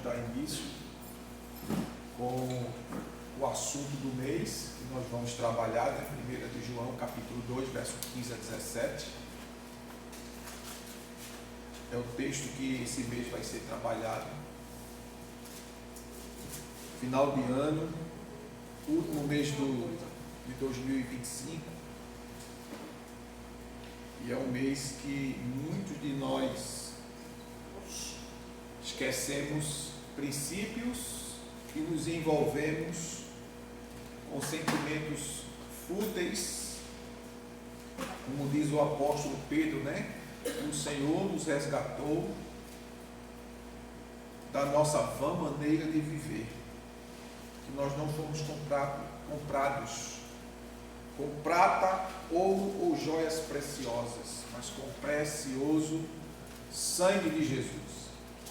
dar início com o assunto do mês que nós vamos trabalhar, né? 1 de João, capítulo 2, verso 15 a 17. É o texto que esse mês vai ser trabalhado. Final de ano, último mês de 2025. E é um mês que muitos de nós esquecemos princípios e nos envolvemos com sentimentos fúteis, como diz o apóstolo Pedro, né? O Senhor nos resgatou da nossa vã maneira de viver, que nós não fomos comprados com prata, ouro ou joias preciosas, mas com o precioso sangue de Jesus,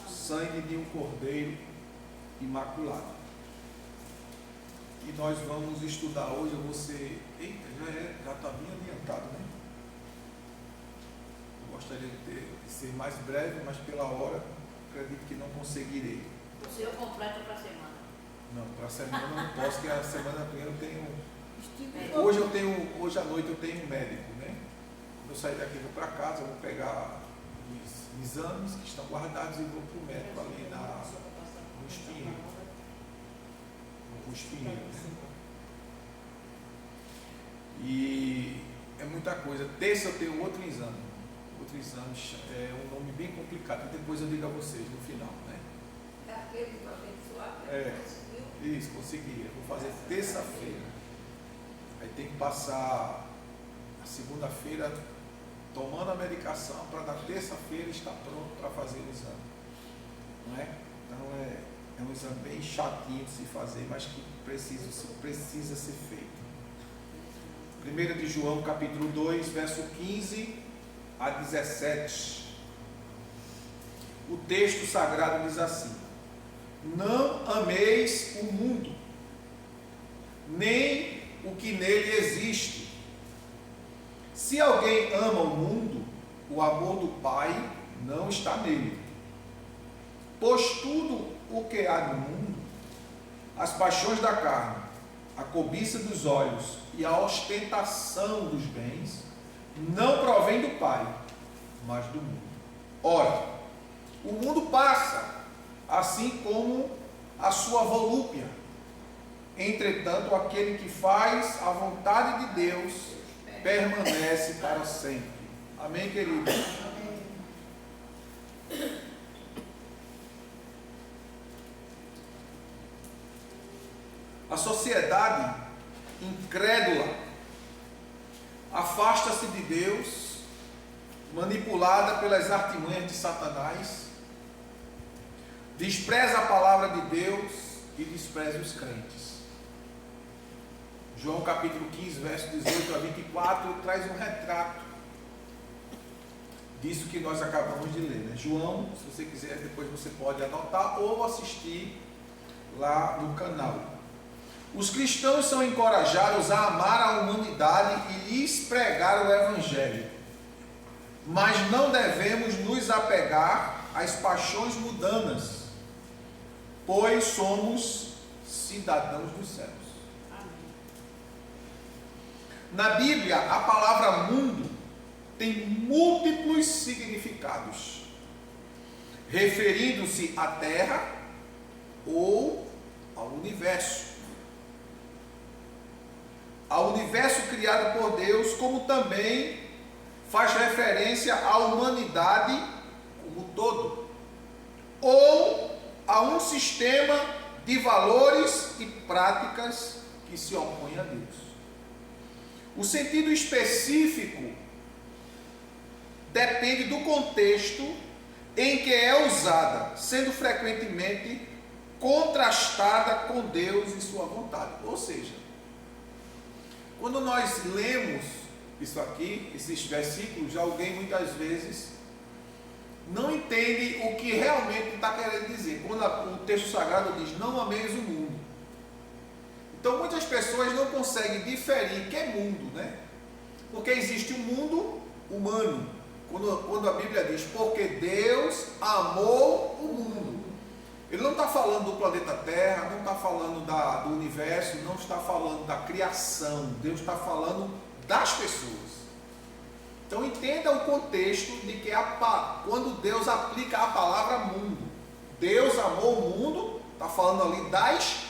sangue de um cordeiro imaculado. E nós vamos estudar hoje. Eu vou ser... Eita, já está bem adiantado, né? Eu gostaria de ser mais breve, mas pela hora acredito que não conseguirei. O seu completo para a semana? Não, para a semana eu não posso, porque a semana primeira eu tenho... Hoje à noite eu tenho um médico, né? Quando eu sair daqui, eu vou para casa, eu vou pegar os exames que estão guardados e vou para o médico ali no Espinheiro. E é muita coisa. Terça eu tenho outro exame. Outro exame é um nome bem complicado. E depois eu digo a vocês no final, né? É aquele que abençoar? Isso, consegui. Eu vou fazer terça-feira. Aí tem que passar a segunda-feira tomando a medicação para na terça-feira estar pronto para fazer o exame. Não é? Então é um exame bem chatinho de se fazer, mas que precisa ser feito. 1 de João, capítulo 2, verso 15 a 17. O texto sagrado diz assim: não ameis o mundo, nem o que nele existe. Se alguém ama o mundo, o amor do Pai não está nele. Pois tudo o que há no mundo, as paixões da carne, a cobiça dos olhos e a ostentação dos bens, não provém do Pai, mas do mundo. Ora, o mundo passa, assim como a sua volúpia. Entretanto, aquele que faz a vontade de Deus permanece para sempre. Amém, queridos? A sociedade incrédula afasta-se de Deus, manipulada pelas artimanhas de Satanás, despreza a palavra de Deus e despreza os crentes. João capítulo 15, verso 18 a 24, traz um retrato disso que nós acabamos de ler, né? João, se você quiser, depois você pode anotar ou assistir lá no canal. Os cristãos são encorajados a amar a humanidade e lhes pregar o Evangelho, mas não devemos nos apegar às paixões mundanas, pois somos cidadãos dos céus. Na Bíblia, a palavra mundo tem múltiplos significados, referindo-se à terra ou ao universo. Ao universo criado por Deus, como também faz referência à humanidade como todo, ou a um sistema de valores e práticas que se opõem a Deus. O sentido específico depende do contexto em que é usada, sendo frequentemente contrastada com Deus e sua vontade. Ou seja, quando nós lemos isso aqui, esses versículos, alguém muitas vezes não entende o que realmente está querendo dizer. Quando o texto sagrado diz, não ameis o mundo. Então muitas pessoas não conseguem diferir o que é mundo, né? Porque existe um mundo humano. Quando a Bíblia diz, porque Deus amou o mundo, Ele não está falando do planeta Terra, não está falando do universo, não está falando da criação. Deus está falando das pessoas. Então entenda o contexto de que quando Deus aplica a palavra mundo, Deus amou o mundo, está falando ali das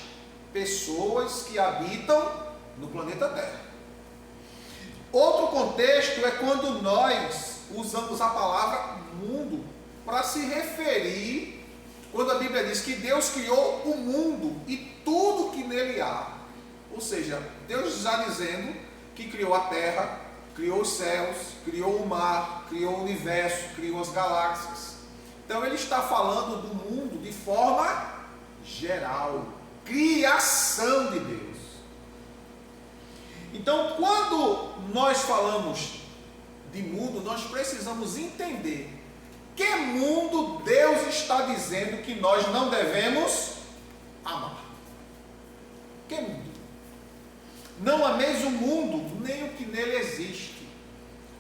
pessoas que habitam no planeta Terra. Outro contexto é quando nós usamos a palavra mundo para se referir, quando a Bíblia diz que Deus criou o mundo e tudo que nele há. Ou seja, Deus está dizendo que criou a terra, criou os céus, criou o mar, criou o universo, criou as galáxias. Então ele está falando do mundo de forma geral, criação de Deus. Então, quando nós falamos de mundo, nós precisamos entender que mundo Deus está dizendo que nós não devemos amar. Que mundo? Não ameis o mundo, nem o que nele existe.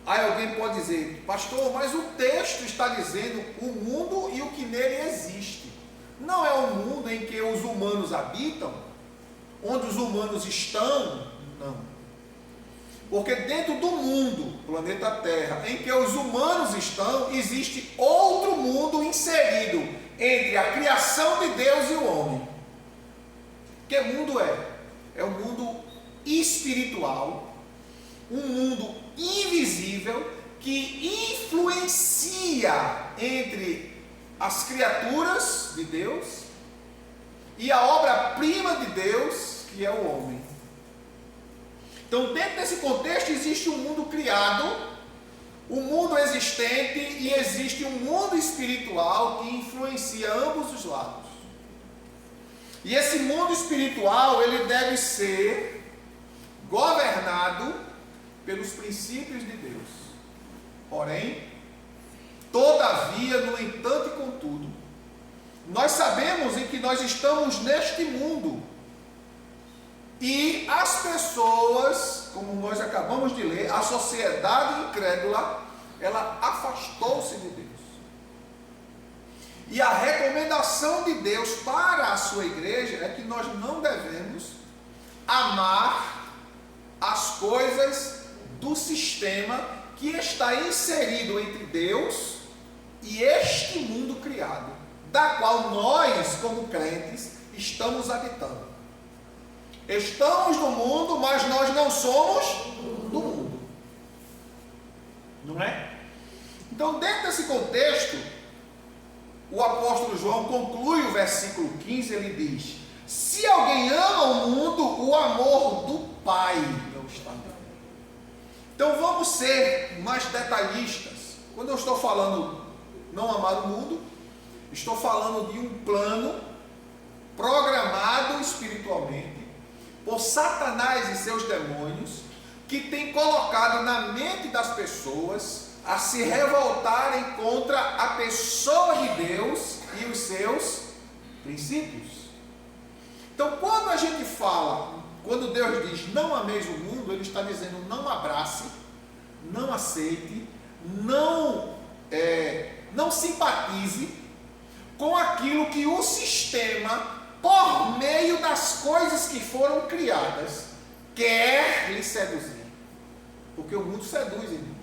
Aí alguém pode dizer, pastor, mas o texto está dizendo o mundo e o que nele existe. Não é o mundo em que os humanos habitam, onde os humanos estão, não. Porque dentro do mundo, planeta Terra, em que os humanos estão, existe outro mundo inserido entre a criação de Deus e o homem. Que mundo é? É um mundo espiritual, um mundo invisível que influencia entre as criaturas de Deus e a obra-prima de Deus, que é o homem. Então, dentro desse contexto, existe um mundo criado, um mundo existente, e existe um mundo espiritual que influencia ambos os lados. E esse mundo espiritual, ele deve ser governado pelos princípios de Deus. Porém, todavia, no entanto e contudo, nós sabemos em que nós estamos neste mundo. E as pessoas, como nós acabamos de ler, a sociedade incrédula, ela afastou-se de Deus. E a recomendação de Deus para a sua igreja é que nós não devemos amar as coisas do sistema que está inserido entre Deus e este mundo criado, da qual nós, como crentes, estamos habitando. Estamos no mundo, mas nós não somos do mundo. Não é? Então, dentro desse contexto, o apóstolo João conclui o versículo 15, ele diz: se alguém ama o mundo, o amor do Pai não está nele. Então, vamos ser mais detalhistas. Quando eu estou falando não amar o mundo, estou falando de um plano programado espiritualmente por Satanás e seus demônios, que tem colocado na mente das pessoas a se revoltarem contra a pessoa de Deus e os seus princípios. Então, quando a gente fala, quando Deus diz não ameis o mundo, Ele está dizendo não abrace, não aceite, não simpatize com aquilo que o sistema, por meio das coisas que foram criadas, quer lhe seduzir. Porque o mundo seduz, irmãos.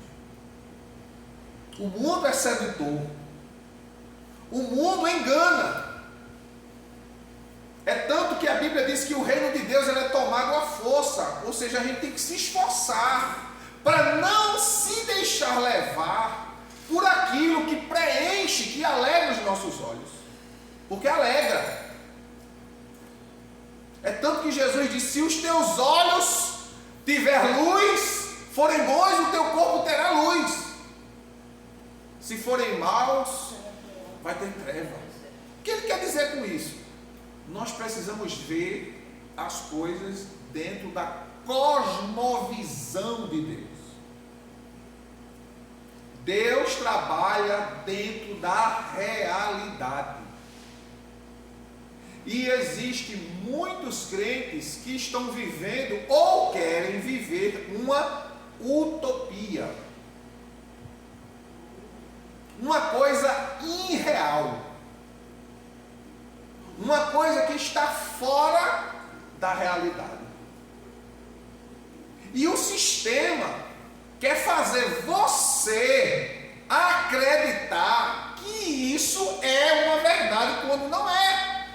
O mundo é sedutor. O mundo engana. É tanto que a Bíblia diz que o reino de Deus é tomado à força. Ou seja, a gente tem que se esforçar para não se deixar levar por aquilo que preenche, que alegra os nossos olhos. Porque alegra. É tanto que Jesus disse: se os teus olhos tiver luz, forem bons, o teu corpo terá luz. Se forem maus, vai ter treva. O que ele quer dizer com isso? Nós precisamos ver as coisas dentro da cosmovisão de Deus. Deus trabalha dentro da realidade. E existem muitos crentes que estão vivendo ou querem viver uma utopia. Uma coisa irreal. uma coisa que está fora da realidade. E o sistema quer fazer você acreditar que isso é uma verdade quando não é.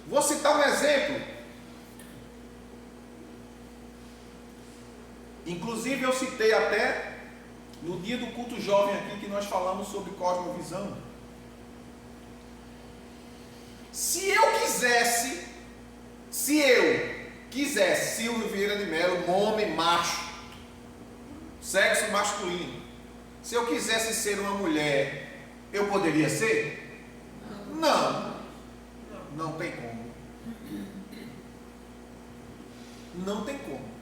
Vou citar um exemplo. Inclusive eu citei até no dia do culto jovem aqui que nós falamos sobre cosmovisão. Se eu quisesse Silvio Vieira de Mello, um homem macho, sexo masculino, se eu quisesse ser uma mulher, eu poderia ser? Não. Não tem como. Não tem como.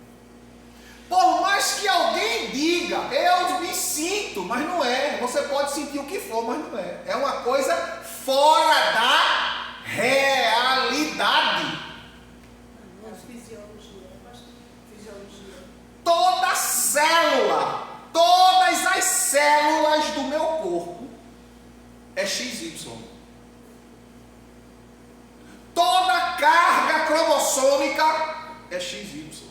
Por mais que alguém diga, eu me sinto, mas não é. Você pode sentir o que for, mas não é. É uma coisa fora da realidade. Fisiologia. Toda célula, todas as células do meu corpo é XY. Toda carga cromossômica é XY.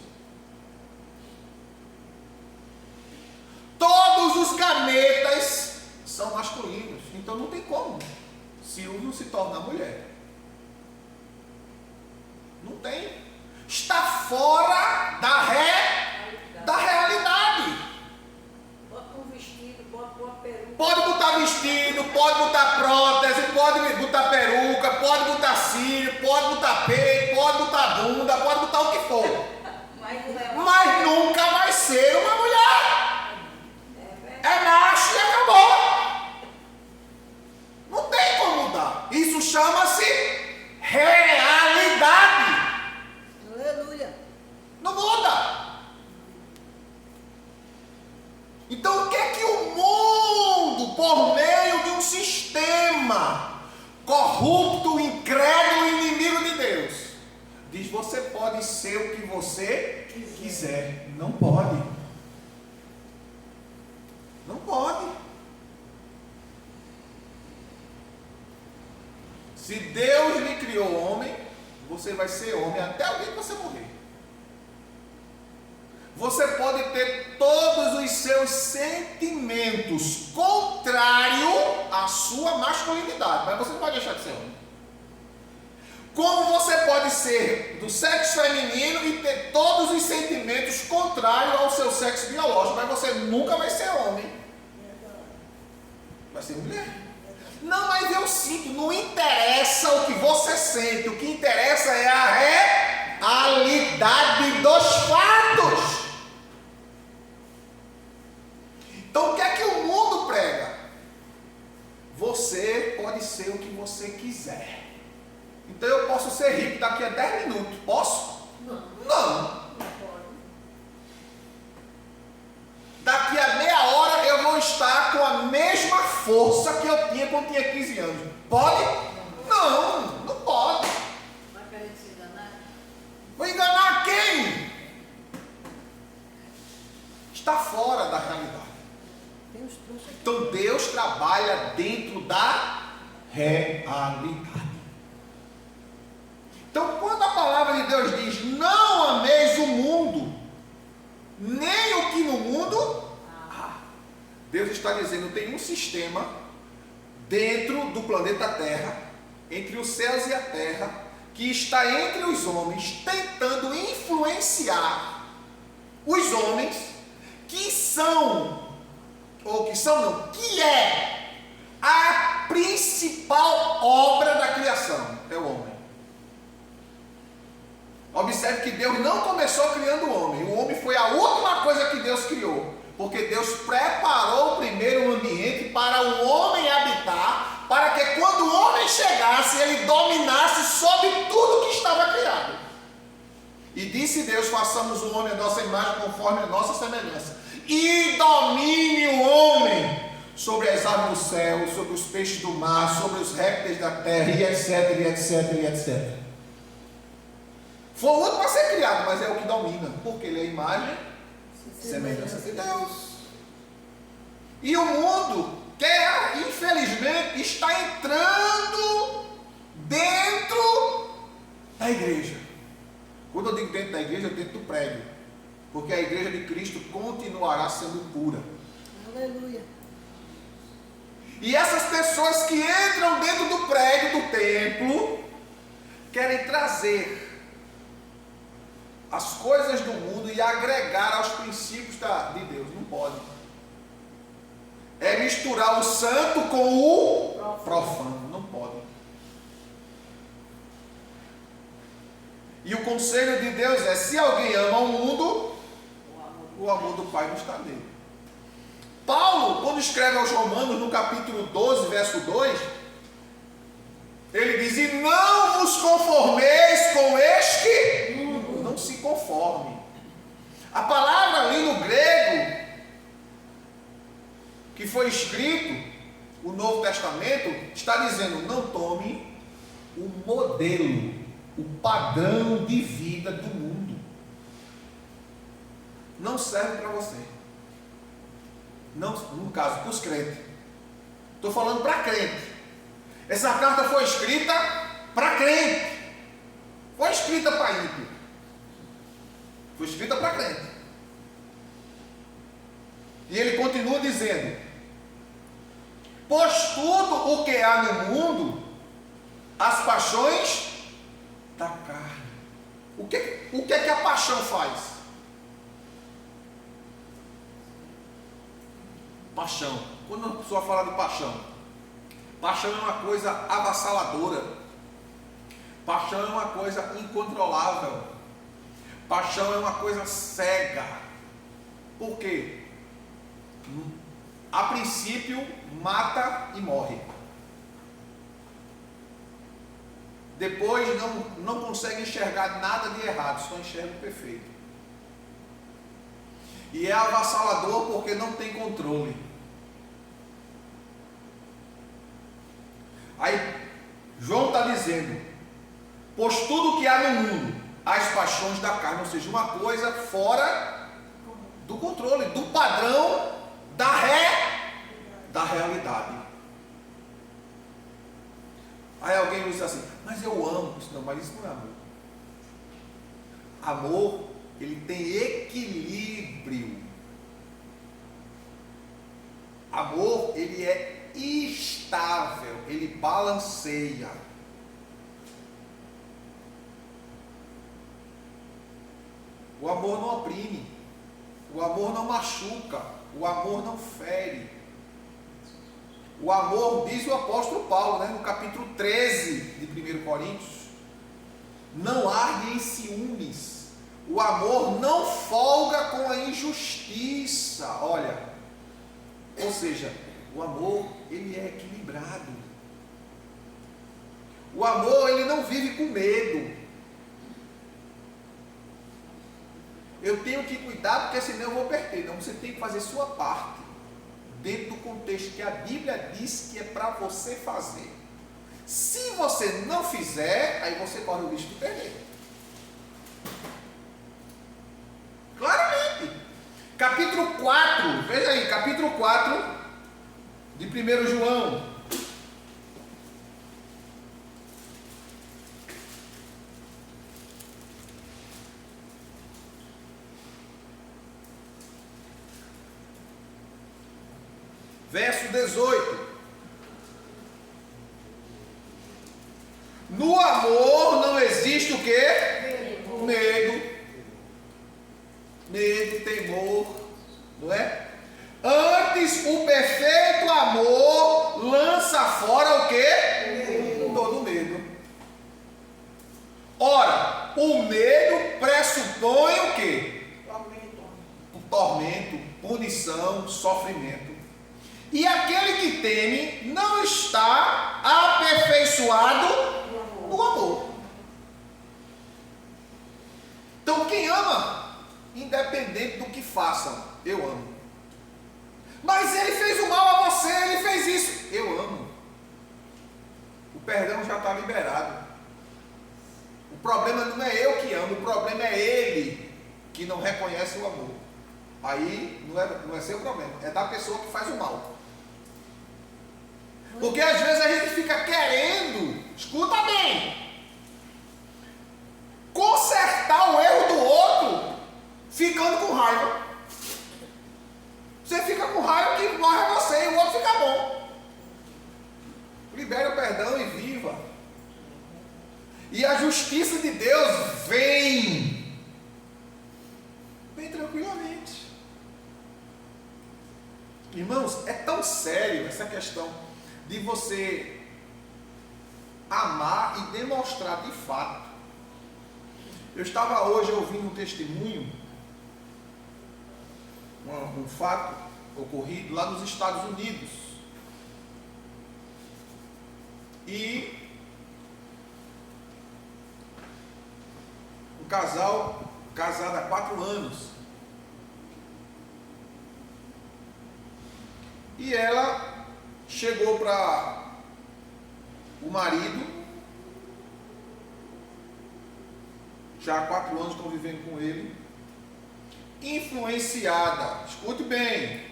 Todos os gametas são masculinos. Então não tem como Silvio se tornar mulher. Não tem. Está fora da realidade. Bota um vestido, bota uma peruca. Pode botar vestido, pode botar prótese, pode botar peruca, pode botar cílio, pode botar peito, pode botar bunda, pode botar o que for. Mas nunca vai ser uma mulher. É macho e acabou. Não tem como mudar. Isso chama-se realidade. Aleluia. Não muda. Então o que é que o mundo, por meio de um sistema corrupto, incrédulo, inimigo de Deus, diz: você pode ser o que você quiser. Não pode. Não pode. Se Deus lhe criou homem, você vai ser homem até o dia que você morrer. Você pode ter todos os seus sentimentos contrários à sua masculinidade, mas você não pode deixar de ser homem. Como você pode ser do sexo feminino e ter todos os sentimentos contrários ao seu sexo biológico, mas você nunca vai ser homem. Vai ser mulher. Não, mas eu sinto. Não interessa o que você sente. O que interessa é a realidade dos fatos. Então o que é que o mundo prega? Você pode ser o que você quiser. Então eu posso ser rico daqui a 10 minutos. Posso? Não. Daqui a meia hora eu vou estar com a mesma força que eu tinha quando tinha 15 anos. Pode? Não, não pode. Vai querer se enganar? Vou enganar quem? Está fora da realidade. Então Deus trabalha dentro da realidade. Então, quando a palavra de Deus diz: não ameis o mundo, nem o que no mundo há, Deus está dizendo: tem um sistema dentro do planeta Terra, entre os céus e a terra, que está entre os homens, tentando influenciar os homens, que são, ou que são não, que é a principal obra da criação, é o homem. Observe que Deus não começou criando o homem. O homem foi a última coisa que Deus criou. Porque Deus preparou primeiro um ambiente para o homem habitar, para que quando o homem chegasse, ele dominasse sobre tudo que estava criado. E disse Deus: façamos o homem a nossa imagem, conforme a nossa semelhança. E domine o homem sobre as aves do céu, sobre os peixes do mar, sobre os répteis da terra, e etc, e etc, e etc. Foi o último a ser criado, mas é o que domina, porque ele é a imagem e semelhança de Deus. E o mundo quer, infelizmente, está entrando igreja. Quando eu digo dentro da igreja, eu dentro do prédio. Porque a igreja de Cristo continuará sendo pura. Aleluia. E essas pessoas que entram dentro do prédio do templo querem trazer as coisas do mundo e agregar aos princípios de Deus. Não pode. É misturar o santo com o profano. Não pode. E o conselho de Deus é: se alguém ama o mundo, o amor do Pai não está nele. Paulo, quando escreve aos Romanos, no capítulo 12, verso 2, ele diz: e não vos conformeis com este mundo. Não se conforme. A palavra ali no grego, que foi escrito, o Novo Testamento, está dizendo: não tome o modelo, o padrão de vida do mundo. Não serve para você. Não, no caso, para os crentes. Estou falando para crente. Essa carta foi escrita para crente. Foi escrita para ímpio. Foi escrita para crente. E ele continua dizendo: pois tudo o que há no mundo, as paixões da carne. O que é que a paixão faz? Paixão. Quando uma pessoa fala de paixão, paixão é uma coisa avassaladora. Paixão é uma coisa incontrolável. Paixão é uma coisa cega. Por quê? A princípio mata e morre. Depois não consegue enxergar nada de errado, só enxerga o perfeito. E é avassalador porque não tem controle. Aí João está dizendo: pois tudo que há no mundo, as paixões da carne, ou seja, uma coisa fora do controle, do padrão da realidade. Aí alguém diz assim: mas eu amo. Não, mas isso não é amor. Amor, ele tem equilíbrio. Amor, ele é estável, ele balanceia. O amor não oprime, o amor não machuca, o amor não fere. O amor, diz o apóstolo Paulo, no capítulo 13 de 1 Coríntios, não arde em ciúmes. O amor não folga com a injustiça. Olha, ou seja, o amor, ele é equilibrado. O amor, ele não vive com medo. Eu tenho que cuidar porque senão eu vou perder. Não, você tem que fazer sua parte, dentro do contexto que a Bíblia diz que é para você fazer. Se você não fizer, aí você corre o risco de perder. Claramente. Capítulo 4, veja aí, capítulo 4 de 1 João. Verso 18. No amor não existe o quê? Medo. Medo, temor, não é? Antes, o perfeito amor lança fora o quê? Todo medo. Ora, o medo pressupõe o quê? Tormento, punição, sofrimento. E aquele que teme não está aperfeiçoado no amor. Então quem ama, independente do que façam, eu amo. Mas ele fez o mal a você, ele fez isso, eu amo. O perdão já está liberado. O problema não é eu que amo, o problema é ele que não reconhece o amor. Aí não é seu problema, é da pessoa que faz o mal. Porque às vezes a gente fica querendo, escuta bem, E a justiça de Deus vem tranquilamente. Irmãos, é tão sério essa questão de você amar e demonstrar de fato. Eu estava hoje ouvindo um testemunho, um fato ocorrido lá nos Estados Unidos. E um casal casado há 4 anos. E ela chegou para o marido, já há 4 anos convivendo com ele, influenciada, escute bem,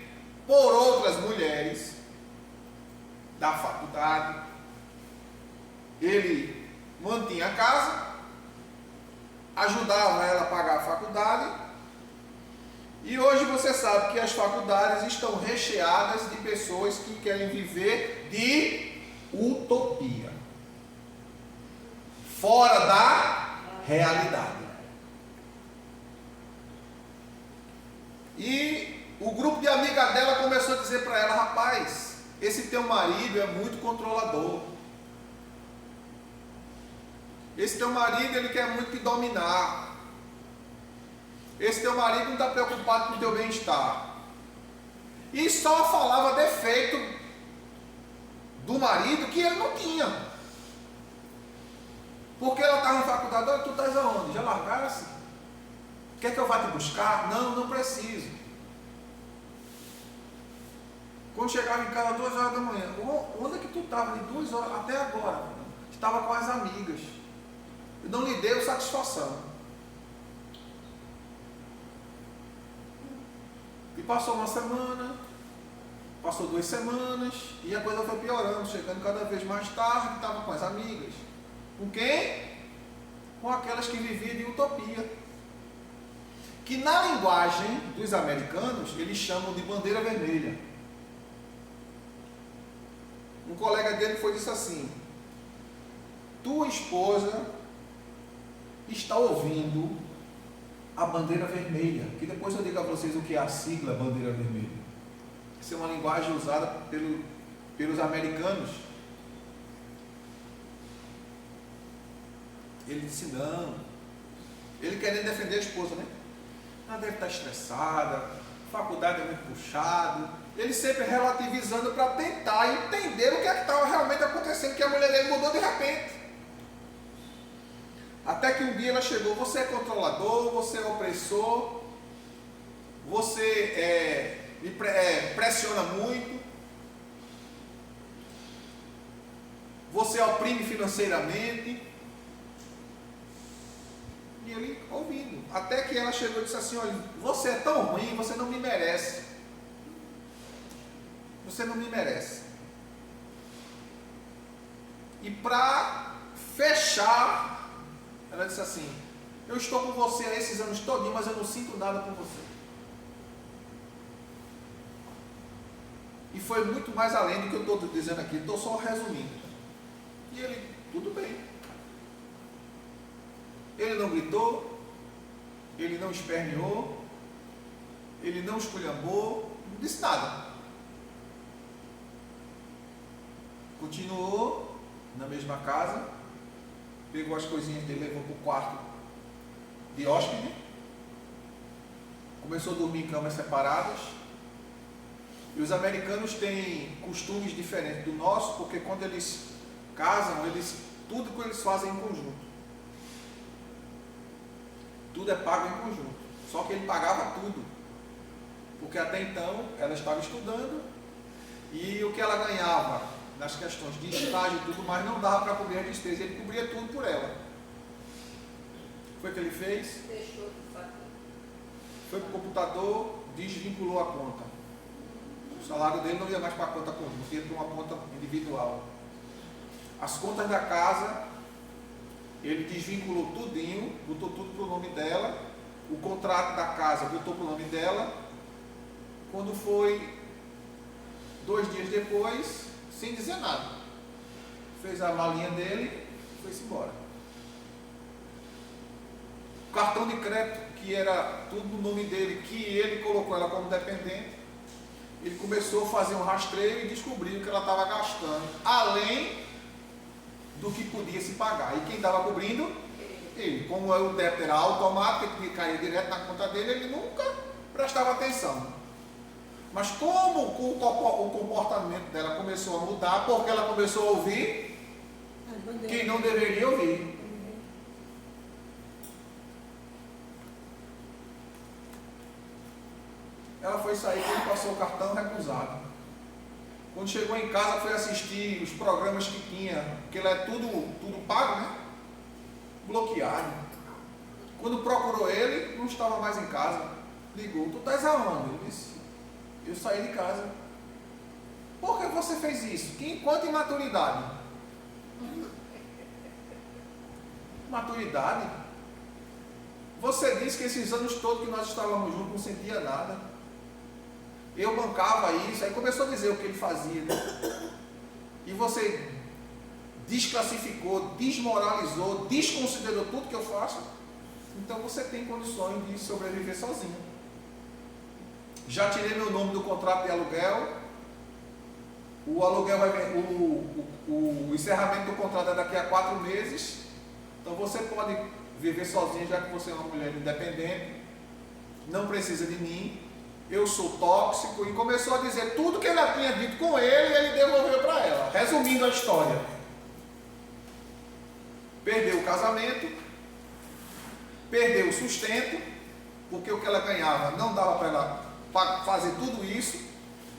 por outras mulheres da faculdade. Ele mantinha a casa, ajudava ela a pagar a faculdade. E hoje você sabe que as faculdades estão recheadas de pessoas que querem viver de utopia, fora da realidade. E o grupo de amigas dela começou a dizer para ela: rapaz, esse teu marido é muito controlador. Esse teu marido, ele quer muito te dominar. Esse teu marido não está preocupado com o teu bem-estar. E só falava defeito do marido que ele não tinha. Porque ela estava na faculdade: olha, tu estás aonde? Já largasse? Quer que eu vá te buscar? Não, não preciso. Quando chegava em casa 2 horas da manhã: onde é que tu estava de 2 horas até agora? Estava com as amigas. Eu não lhe deu satisfação. E passou uma semana, passou 2 semanas, e a coisa foi piorando, chegando cada vez mais tarde, estava com as amigas. Com quem? Com aquelas que viviam de utopia. Que na linguagem dos americanos, eles chamam de bandeira vermelha. Um colega dele disse assim: tua esposa está ouvindo a bandeira vermelha, que depois eu digo a vocês o que é a sigla bandeira vermelha. Essa é uma linguagem usada pelos americanos. Ele disse não. Ele querendo defender a esposa, né? Ela deve estar estressada, a faculdade é muito puxado. Ele sempre relativizando para tentar entender o que é que estava realmente acontecendo, que a mulher dele mudou de repente. Até que um dia ela chegou: você é controlador, você é opressor, você me pressiona muito, você oprime financeiramente. E ele ouvindo. Até que ela chegou e disse assim: olha, você é tão ruim, você não me merece. Você não me merece. E para fechar, ela disse assim: eu estou com você há esses anos todinhos, mas eu não sinto nada por você. E foi muito mais além do que eu estou dizendo aqui, estou só resumindo. E ele: tudo bem. Ele não gritou, ele não esperneou, ele não esculhambou, não disse nada. Continuou na mesma casa, pegou as coisinhas dele, levou para o quarto de hóspede, começou a dormir em camas separadas. E os americanos têm costumes diferentes do nosso, porque quando eles casam, tudo que eles fazem em conjunto. Tudo é pago em conjunto. Só que ele pagava tudo, porque até então ela estava estudando, e o que ela ganhava nas questões de estágio e tudo mais não dava para cobrir a despesa. Ele cobria tudo por ela. Foi o que ele fez? Deixou de fazer. Foi para o computador, desvinculou a conta. O salário dele não ia mais para a conta conjunta, ia para uma conta individual. As contas da casa, ele desvinculou tudinho, botou tudo para o nome dela. O contrato da casa botou para o nome dela. Quando foi 2 dias depois, sem dizer nada, fez a malinha dele e foi-se embora. cartão de crédito, que era tudo no nome dele, que ele colocou ela como dependente. Ele começou a fazer um rastreio e descobriu que ela estava gastando além do que podia se pagar. E quem estava cobrindo? Ele. Como o débito era automático, que caía direto na conta dele, ele nunca prestava atenção. Mas como o comportamento dela começou a mudar, porque ela começou a ouvir quem não deveria ouvir. Ela foi sair, quando passou o cartão, recusado. Quando chegou em casa, foi assistir os programas que tinha, porque ela é tudo pago, né? Bloqueado. Quando procurou ele, não estava mais em casa. Ligou: tu estás aonde? Ele disse: eu saí de casa. Por que você fez isso? Que enquanto imaturidade? Maturidade? Você disse que esses anos todos que nós estávamos juntos não sentia nada. Eu bancava isso, aí começou a dizer o que ele fazia, né? E você desclassificou, desmoralizou, desconsiderou tudo que eu faço. Então você tem condições de sobreviver sozinho. Já tirei meu nome do contrato de aluguel. O aluguel o encerramento do contrato é daqui a 4 meses. Então você pode viver sozinho, já que você é uma mulher independente, não precisa de mim. Eu sou tóxico, e começou a dizer tudo que ela tinha dito com ele, e ele devolveu para ela. Resumindo a história: perdeu o casamento, perdeu o sustento, porque o que ela ganhava não dava para ela fazer tudo isso.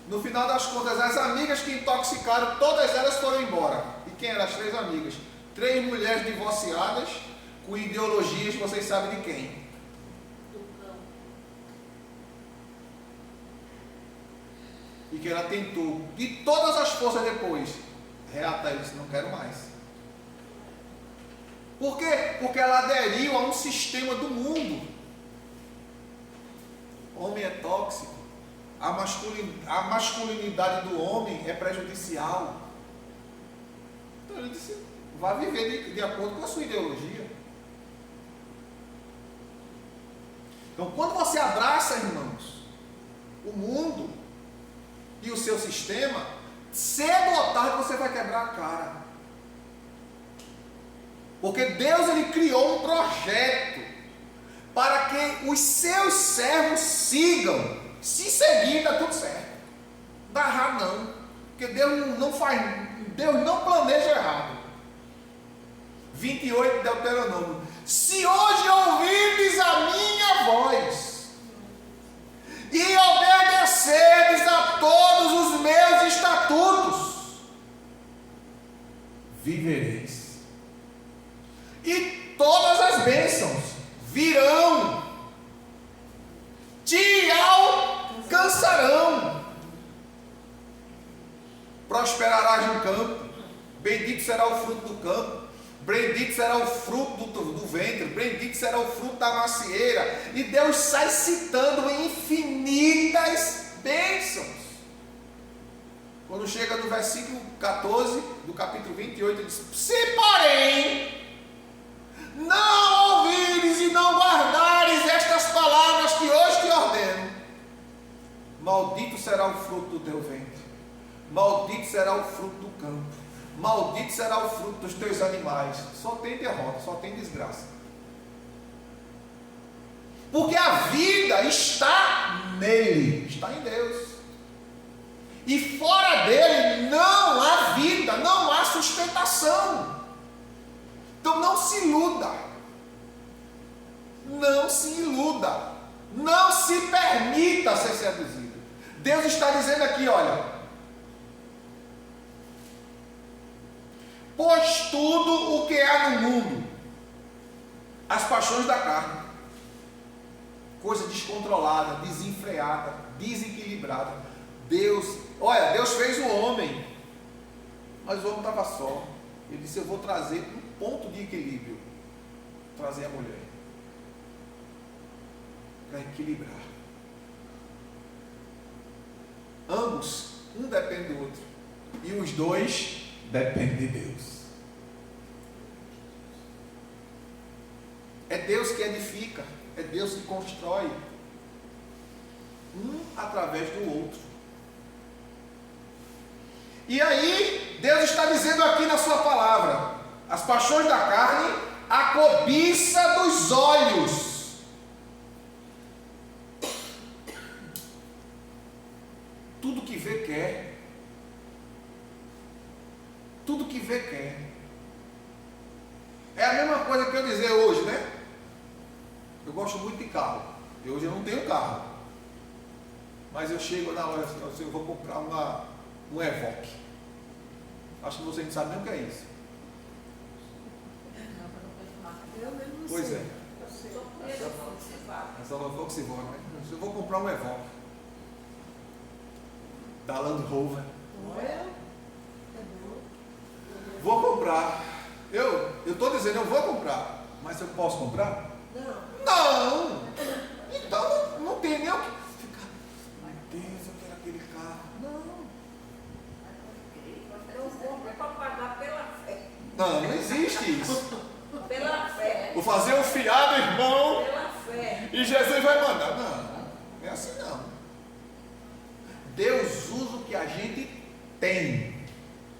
No final das contas, as amigas que intoxicaram, todas elas foram embora. E quem eram as 3 amigas? 3 mulheres divorciadas, com ideologias, vocês sabem de quem? E que ela tentou, de todas as forças depois, reatar. Ele disse: não quero mais. Por quê? Porque ela aderiu a um sistema do mundo. O homem é tóxico. A masculinidade do homem é prejudicial. Então ele disse: vá viver de acordo com a sua ideologia. Então, quando você abraça, irmãos, o mundo e o seu sistema, cedo ou tarde você vai quebrar a cara. Porque Deus, ele criou um projeto para que os seus servos sigam. Se seguir, está tudo certo. Dá errado não. Porque Deus não planeja errado. 28 de Deuteronômio: se hoje ouvirdes a minha voz e obedecerdes a todos os meus estatutos, vivereis, e todas as bênçãos virão, te alcançarão. Prosperarás no campo, bendito será o fruto do campo, bendito será o fruto do ventre, bendito será o fruto da macieira. E Deus sai citando infinitas bênçãos. Quando chega no versículo 14 do capítulo 28, ele diz: se porém não ouvires e não guardares estas palavras que hoje te ordeno, maldito será o fruto do teu ventre, maldito será o fruto do campo, maldito será o fruto dos teus animais. Só tem derrota, só tem desgraça. Porque a vida está nele, está em Deus. E fora dele não há vida, não há sustentação. Então não se iluda. Não se iluda. Não se permita ser seduzido. Deus está dizendo aqui, olha: pois tudo o que há no mundo, as paixões da carne, coisa descontrolada, desenfreada, desequilibrada. Deus fez o homem, mas o homem estava só. Ele disse: eu vou trazer um ponto de equilíbrio, trazer a mulher para equilibrar. Ambos, um depende do outro, e os dois dependem de Deus. É Deus que edifica, é Deus que constrói, um através do outro. E aí, Deus está dizendo aqui na sua palavra, as paixões da carne, a cobiça dos olhos. Tudo que vê quer. Tudo que vê quer. É a mesma coisa que eu dizer hoje, né? Eu gosto muito de carro. E hoje eu não tenho carro. Mas eu chego na hora assim, eu vou comprar um Evoque. Acho que você não sabe nem o que é isso. Eu mesmo não Pois sei. é. Eu sei. É só Volkswagen, né? Eu vou comprar um Evoque. Da Land Rover. Olha, é bom. Vou comprar. Eu estou dizendo, eu vou comprar. Mas eu posso comprar? Não. Não! Então não tem nem o que ficar. Meu Deus, eu quero aquele carro. Não. Eu compro para pagar pela fé. Não existe isso. Pela fé. Vou fazer um fiado, irmão, Pela fé. e Jesus vai mandar. Não é assim não. Deus usa o que a gente tem.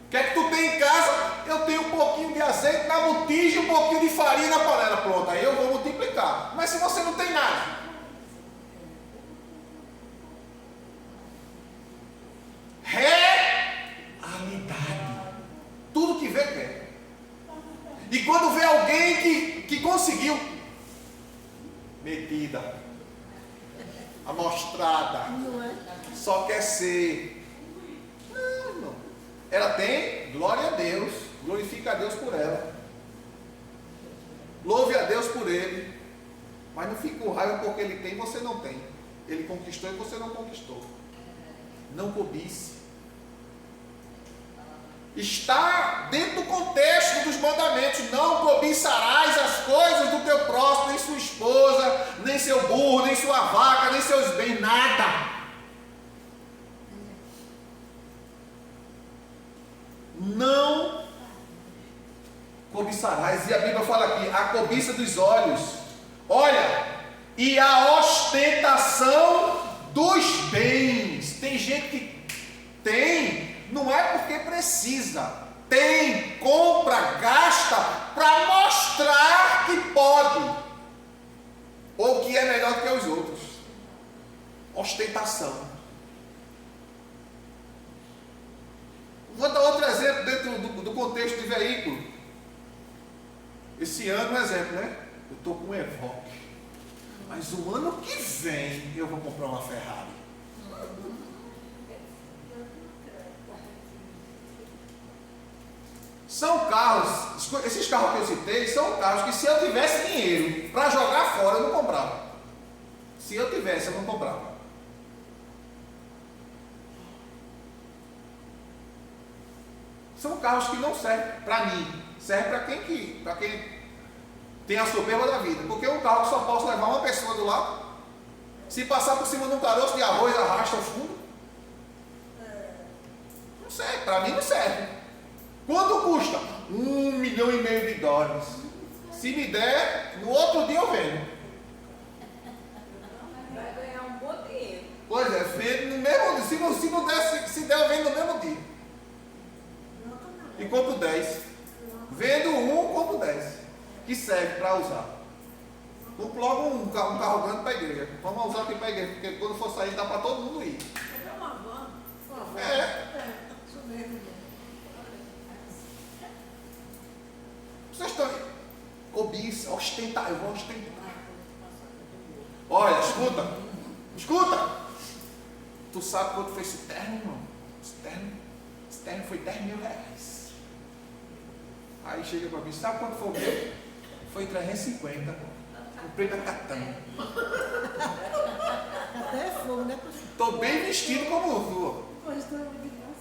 O que é que tu tem em casa? Eu tenho um pouquinho de azeite na botija, um pouquinho de farinha na panela. Pronto, aí eu vou multiplicar. Mas se você não tem nada, realidade. Tudo que vê quer. E quando vê alguém que conseguiu, metida, amostrada, Não é? só quer ser. Não. Ela tem, glória a Deus, glorifica a Deus por ela. Louve a Deus por ele. Mas não fique com raiva porque ele tem e você não tem. Ele conquistou e você não conquistou. Não cobice. Está dentro do contexto dos mandamentos. Não cobiçarás as coisas do teu próximo, nem sua esposa, nem seu burro, nem sua vaca, nem seus bens, nada. Não cobiçarás. E a Bíblia fala aqui, a cobiça dos olhos. Olha, e a ostentação dos bens. Tem gente que tem, não é porque precisa, tem, compra, gasta para mostrar que pode, ou que é melhor que os outros. Ostentação. Vou dar outro exemplo dentro do contexto de veículo. Esse ano, um exemplo, né? Eu estou com um Evoque, mas o ano que vem eu vou comprar uma Ferrari. São carros, esses carros que eu citei, são carros que se eu tivesse dinheiro para jogar fora, eu não comprava. Se eu tivesse, eu não comprava. São carros que não servem para mim, servem para quem tem a soberba da vida. Porque um carro que só posso levar uma pessoa do lado, se passar por cima de um caroço de arroz, arrasta o fundo. Não serve, para mim não serve. Quanto custa? $1,5 milhão. Se me der, no outro dia eu vendo. Vai ganhar um bom dinheiro. Pois é, vendo no mesmo dia. Se não der, se der, eu vendo no mesmo dia. E compro 10. Vendo um, compro 10. Que serve para usar. Compro logo um carro grande para a igreja. Vamos usar aqui para a igreja, porque quando for sair dá para todo mundo ir. É uma van. Isso mesmo. Vocês estão cobiça, ostentar, eu vou ostentar. Olha, escuta. Tu sabe quanto foi esse terno, irmão? Esse terno foi R$10.000. Aí chega para mim, sabe quanto foi o meu? Foi 350. Comprei da Catã. Até é fogo, né? Estou bem vestido como tu. Pois está muito engraçado.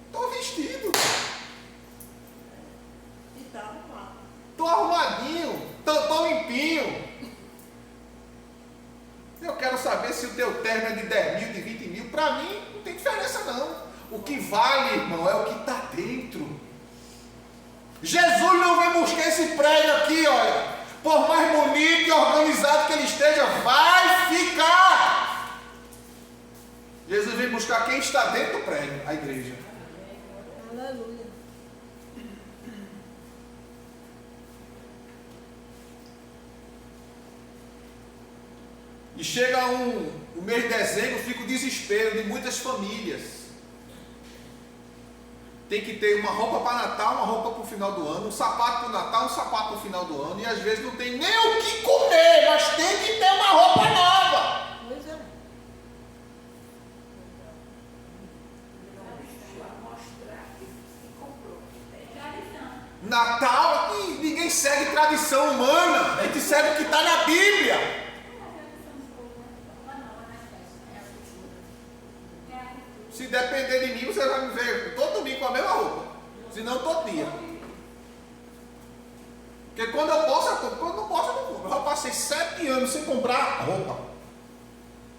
Estou vestido. E tá arrumado. Estou arrumadinho. Estou limpinho. Eu quero saber se o teu terno é de 10 mil, de 20 mil. Para mim, não tem diferença não. O que vale, irmão, é o que está dentro. Jesus não vem buscar esse prédio aqui, olha. Por mais bonito e organizado que ele esteja, vai ficar. Jesus vem buscar quem está dentro do prédio, a igreja. Aleluia. E chega o mês de dezembro, fica o desespero de muitas famílias. Tem que ter uma roupa para Natal, uma roupa para o final do ano, um sapato para o Natal, um sapato para o final do ano, e às vezes não tem nem o que comer, mas tem que ter uma roupa nova. Pois é. Natal, ninguém segue tradição humana, a gente segue o que está na Bíblia. Se depender de mim, você vai me ver todo domingo com a mesma roupa. Se não, todo dia. Porque quando eu posso, eu compro. Quando não posso, eu não compro. Eu já passei 7 anos sem comprar roupa.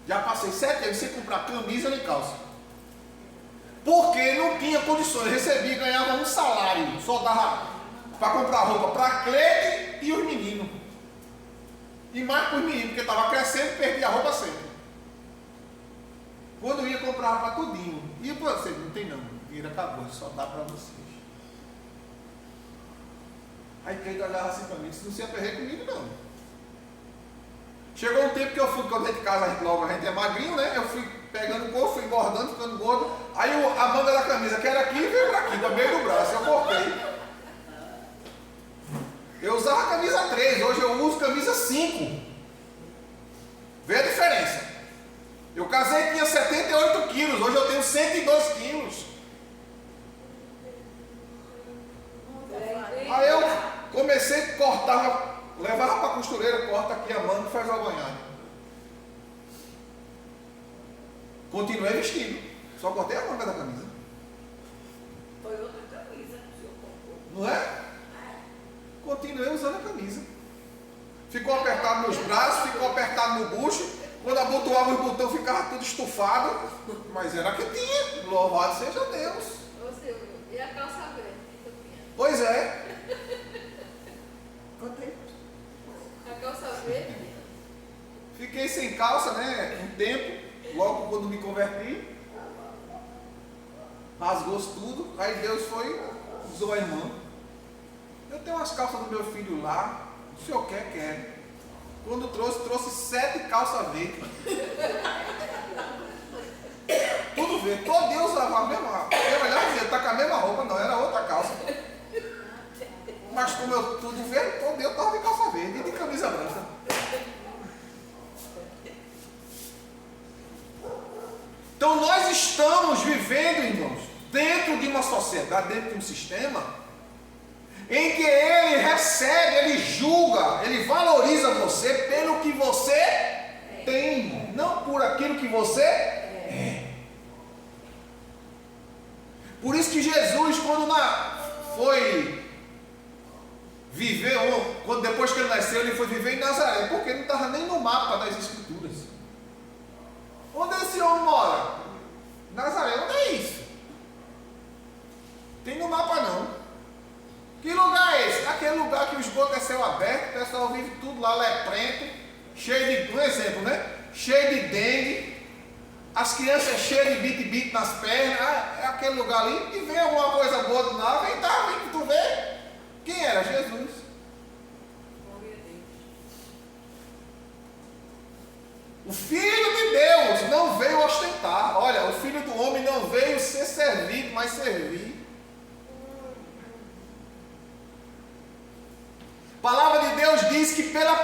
Já passei 7 anos sem comprar camisa nem calça. Porque não tinha condições. Eu recebi, ganhava um salário. Só dava para comprar roupa para a Cleide e os meninos. E mais para os meninos, porque estava crescendo e perdia a roupa sempre. Quando eu ia comprar para tudinho. E para você, não tem não. O dinheiro acabou, só dá para vocês. Aí Cleide olhava assim para mim, disse, não se aperreia comigo não. Chegou um tempo que eu fui, quando dentro de casa, logo a gente é magrinho, né? Eu fui pegando gordo, fui engordando, ficando gordo. Aí a manga da camisa, que era aqui, veio para aqui, no meio do braço, eu cortei. Eu usava camisa 3, hoje eu uso camisa 5. Vê a diferença. Eu casei e tinha 78 quilos, hoje eu tenho 102 quilos. Aí eu comecei a cortar, levava para a costureira, corta aqui a manga e faz a banhada. Continuei vestindo, só cortei a manga da camisa. Foi outra camisa que o senhor comprou. Não é? Continuei usando a camisa. Ficou apertado nos braços, ficou apertado no bucho. Quando abotoava os botões ficava tudo estufado. Mas era que tinha. Louvado seja Deus. Ô Silvio, e a calça verde que tu tinha? Pois é. Contei. A calça verde? Fiquei sem calça, né? Um tempo. Logo quando me converti. Rasgou-se tudo. Aí Deus foi, usou a irmã. Eu tenho umas calças do meu filho lá. O senhor quer? Quando trouxe 7 calças verdes. Tudo verde. Todo dia eu usava a mesma. Eu olhava e dizia, tá com a mesma roupa, não, era outra calça. Mas como eu tudo verde, todo dia eu estava de calça verde e de camisa branca. Então nós estamos vivendo, irmãos, dentro de uma sociedade, dentro de um sistema em que ele recebe, ele julga, ele valoriza você pelo que você tem, não por aquilo que você é. Por isso que Jesus, quando foi viver, depois que ele nasceu, ele foi viver em Nazaré, porque ele não estava nem no mapa das Escrituras. Onde esse homem mora? Nazaré, onde é isso? Tem no mapa não. Que lugar é esse? Aquele lugar que o esgoto é céu aberto, o pessoal vive tudo lá leprento, cheio de, um exemplo, né? Cheio de dengue, as crianças cheias de bite-bite nas pernas, é aquele lugar ali, e vem alguma coisa boa do nada, vem cá, vem que tu vê. Quem era? Jesus. O Filho de Deus não veio ostentar. Olha, o Filho do Homem não veio ser servido, mas servir. A palavra de Deus diz que pela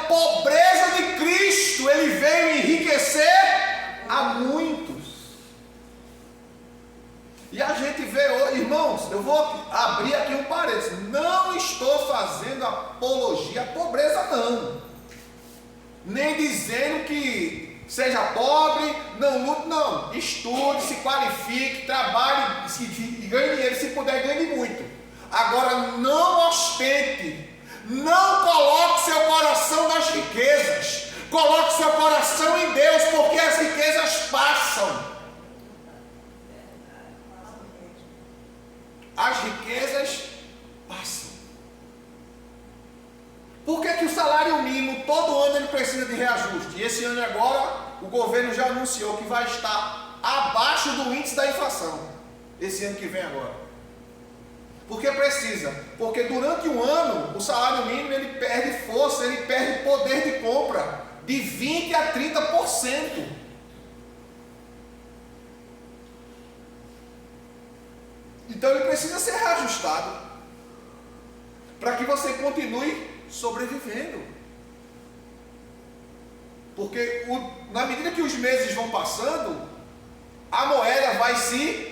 pobreza de Cristo ele veio enriquecer a muitos. E a gente vê hoje, irmãos, eu vou abrir aqui um parênteses. Não estou fazendo apologia à pobreza, não. Nem dizendo que seja pobre, não lute, não. Estude, se qualifique, trabalhe, ganhe dinheiro, se puder, ganhe muito. Agora, não ostente, não coloque seu coração nas riquezas, coloque seu coração em Deus, porque as riquezas passam. As riquezas precisa de reajuste. E esse ano agora, o governo já anunciou que vai estar abaixo do índice da inflação. Esse ano que vem agora. Por que precisa? Porque durante um ano, o salário mínimo ele perde força, ele perde poder de compra de 20% a 30%. Então ele precisa ser reajustado para que você continue sobrevivendo. Porque na medida que os meses vão passando, a moeda vai se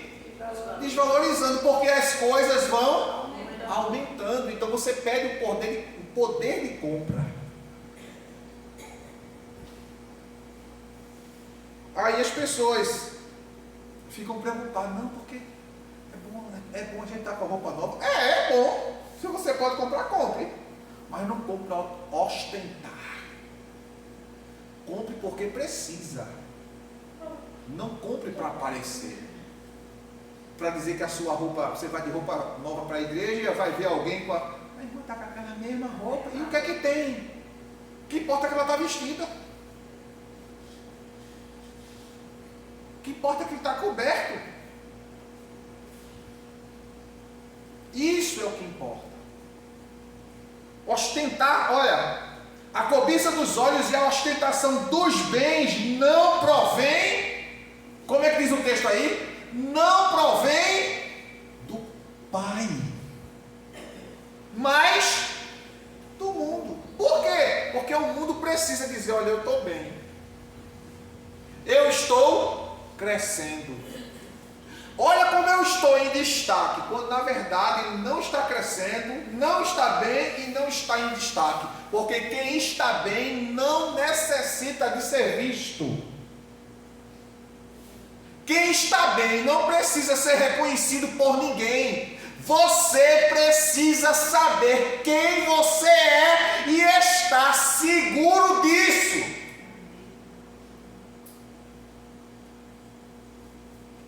desvalorizando, porque as coisas vão aumentando. Então você perde o poder de compra. Aí as pessoas ficam preocupadas, não, porque é bom a gente estar com a roupa nova. É bom. Se você pode comprar, compre. Mas não compre para ostentar. Compre porque precisa. Não compre para aparecer. Para dizer que a sua roupa, você vai de roupa nova para a igreja, vai ver alguém com a irmã está com aquela mesma roupa. E o que é que tem? O que importa é que ela está vestida. O que importa é que ele está coberto. Isso é o que importa. Ostentar, olha, a cobiça dos olhos e a ostentação dos bens não provém, como é que diz o texto aí? Não provém do Pai, mas do mundo. Por quê? Porque o mundo precisa dizer, olha, eu estou bem. Eu estou crescendo. Olha como eu estou em destaque, quando na verdade ele não está crescendo, não está bem e não está em destaque. Porque quem está bem não necessita de ser visto. Quem está bem não precisa ser reconhecido por ninguém. Você precisa saber quem você é e estar seguro disso.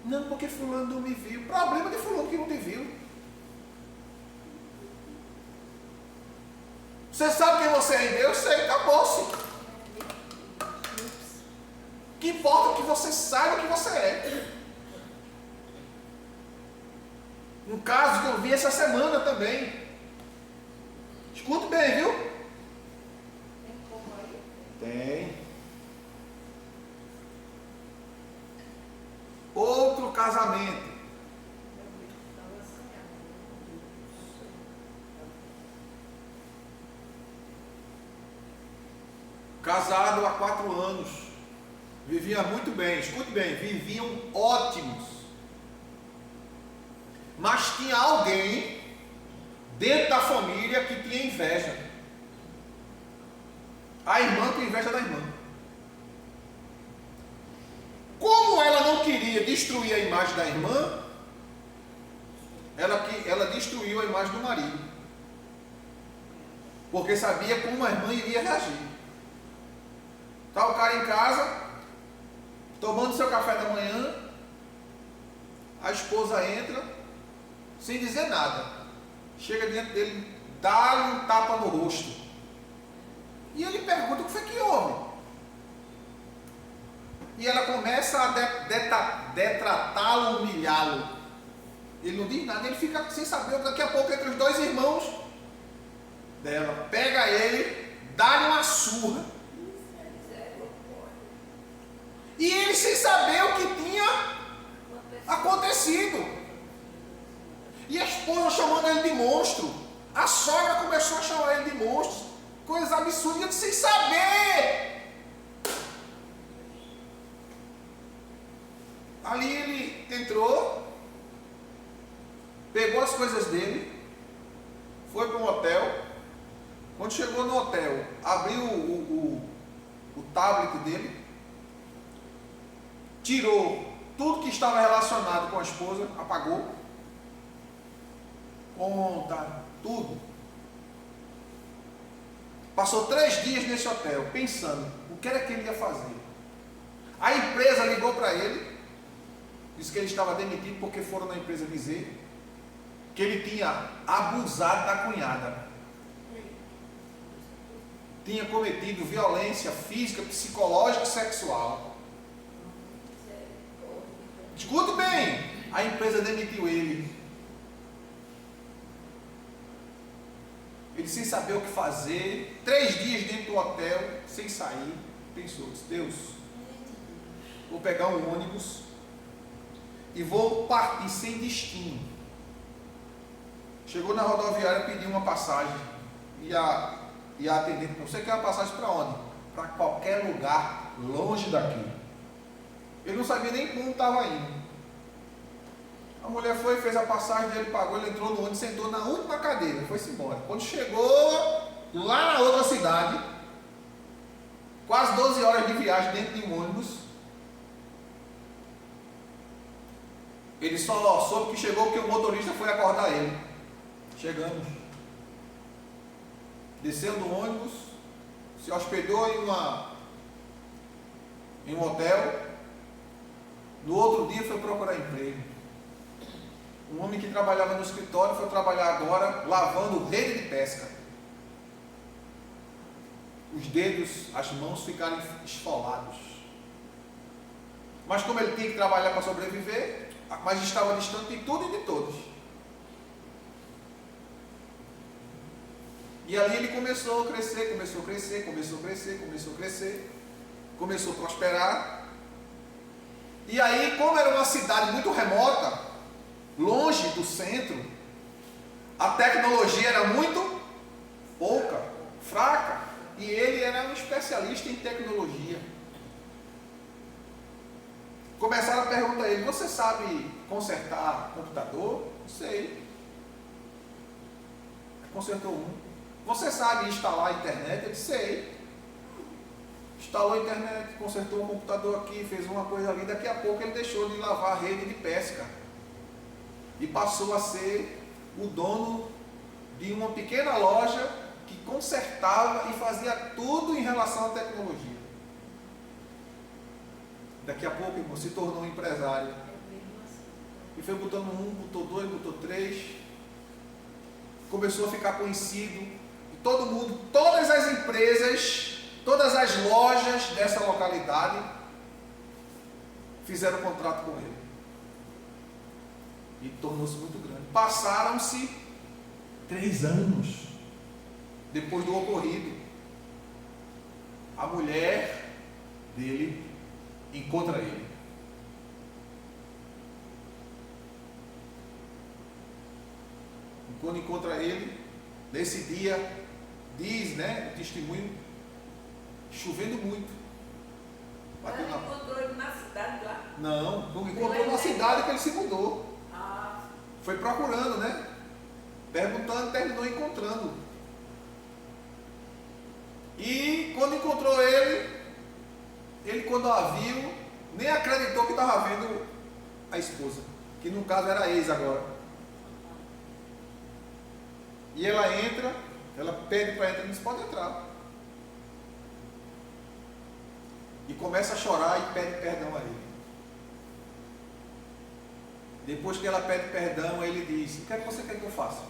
Não, porque fulano não me viu. Problema de fulano que não te viu. Você sabe quem você é em Deus? Sei, acabou-se. O que importa é que você saiba quem você é. Um caso que eu vi essa semana também. Escute bem, viu? Tem como aí? Tem. Outro casamento. Casado há 4 anos. Vivia muito bem. Escute bem, viviam ótimos. Mas tinha alguém dentro da família que tinha inveja. A irmã com inveja da irmã. Como ela não queria destruir a imagem da irmã, ela destruiu a imagem do marido. Porque sabia como a irmã iria reagir. Está o cara em casa, tomando seu café da manhã, a esposa entra, sem dizer nada. Chega diante dele, dá-lhe um tapa no rosto. E ele pergunta o que foi que houve. E ela começa a detratá-lo, humilhá-lo. Ele não diz nada, ele fica sem saber. Daqui a pouco, entre os 2 irmãos dela, pega ele, dá-lhe uma surra. E ele sem saber o que tinha acontecido. E a esposa chamando ele de monstro. A sogra começou a chamar ele de monstro. Coisas absurdas, ele sem saber. Ali ele entrou, pegou as coisas dele, foi para um hotel. Quando chegou no hotel, abriu o tablet dele, tirou tudo que estava relacionado com a esposa, apagou, conta, tudo. Passou 3 dias nesse hotel, pensando o que era que ele ia fazer. A empresa ligou para ele, disse que ele estava demitido porque foram na empresa dizer que ele tinha abusado da cunhada. tinha cometido violência física, psicológica e sexual. Escute bem, a empresa demitiu ele. Ele sem saber o que fazer, 3 dias dentro do hotel, sem sair, pensou, disse, Deus, vou pegar um ônibus e vou partir sem destino. Chegou na rodoviária, pediu uma passagem, e a atendente, você quer uma passagem para onde? Para qualquer lugar, longe daqui. Ele não sabia nem como estava indo. A mulher foi, fez a passagem, ele pagou, ele entrou no ônibus, sentou na última cadeira, foi-se embora. Quando chegou lá na outra cidade, quase 12 horas de viagem dentro de um ônibus, ele só soube que chegou porque o motorista foi acordar ele. Chegamos. Desceu do ônibus, se hospedou em um hotel. No outro dia foi procurar emprego. Um homem que trabalhava no escritório foi trabalhar agora lavando rede de pesca. Os dedos, as mãos ficaram esfolados. Mas como ele tinha que trabalhar para sobreviver, mas estava distante de tudo e de todos. E ali ele começou a crescer, começou a prosperar. E aí, como era uma cidade muito remota, longe do centro, a tecnologia era muito pouca, fraca, e ele era um especialista em tecnologia. Começaram a perguntar a ele, você sabe consertar computador? Sei. Consertou um. Você sabe instalar a internet? Eu disse, sei. Instalou a internet, consertou um computador aqui, fez uma coisa ali, daqui a pouco ele deixou de lavar a rede de pesca. E passou a ser o dono de uma pequena loja que consertava e fazia tudo em relação à tecnologia. Daqui a pouco, irmão, se tornou um empresário. E foi botando um, botou 2, botou 3. Começou a ficar conhecido. E todo mundo, todas as empresas, todas as lojas dessa localidade fizeram contrato com ele. E tornou-se muito grande. Passaram-se 3 anos depois do ocorrido. A mulher dele encontra ele. E quando encontra ele, nesse dia, diz, né, o testemunho, chovendo muito. Ela encontrou ele na cidade lá? Não encontrou na cidade que ele se mudou. Ah. Foi procurando, né? Perguntando, terminou encontrando. E quando encontrou ele quando a viu, nem acreditou que estava vendo a esposa, que no caso era a ex agora. E ela entra, ela pede para entrar, não pode entrar. E começa a chorar e pede perdão a ele. Depois que ela pede perdão, ele diz, o que é que você quer que eu faça?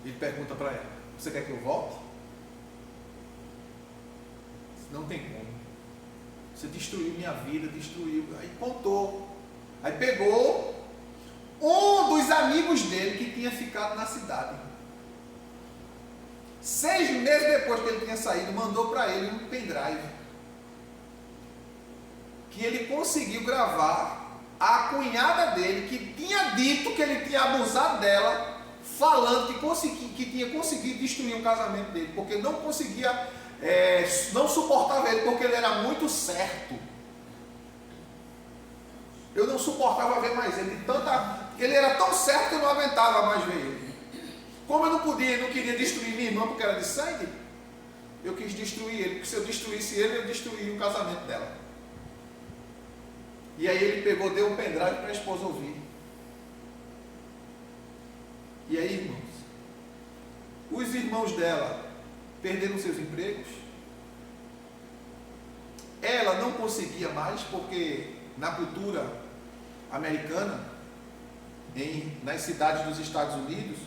Ele pergunta para ela, você quer que eu volte? Não tem como. Você destruiu minha vida, destruiu. Aí contou. Aí pegou um dos amigos dele que tinha ficado na cidade. 6 meses depois que ele tinha saído, mandou para ele um pendrive. Que ele conseguiu gravar a cunhada dele, que tinha dito que ele tinha abusado dela, falando que tinha conseguido destruir o casamento dele, porque não conseguia, não suportava ele, porque ele era muito certo. Eu não suportava ver mais ele, ele era tão certo que eu não aguentava mais ver ele. Como eu não queria destruir minha irmã porque era de sangue, eu quis destruir ele, porque se eu destruísse ele, eu destruía o casamento dela. E aí ele pegou, deu um pendrive para a esposa ouvir. E aí, irmãos, os irmãos dela perderam seus empregos. Ela não conseguia mais, porque na cultura americana, nas cidades dos Estados Unidos,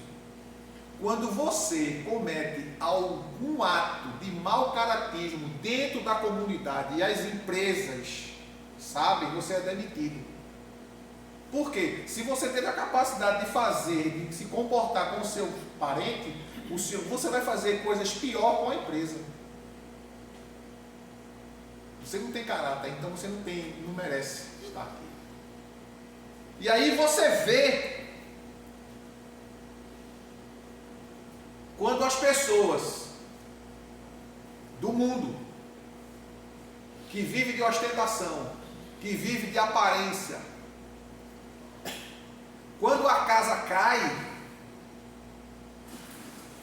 Quando você comete algum ato de mau caratismo dentro da comunidade e as empresas sabem, você é demitido. Por quê? Se você teve a capacidade de fazer, de se comportar com o seu parente, você vai fazer coisas pior com a empresa. Você não tem caráter, então você não merece estar aqui. E aí você vê quando as pessoas do mundo que vivem de ostentação, que vivem de aparência, quando a casa cai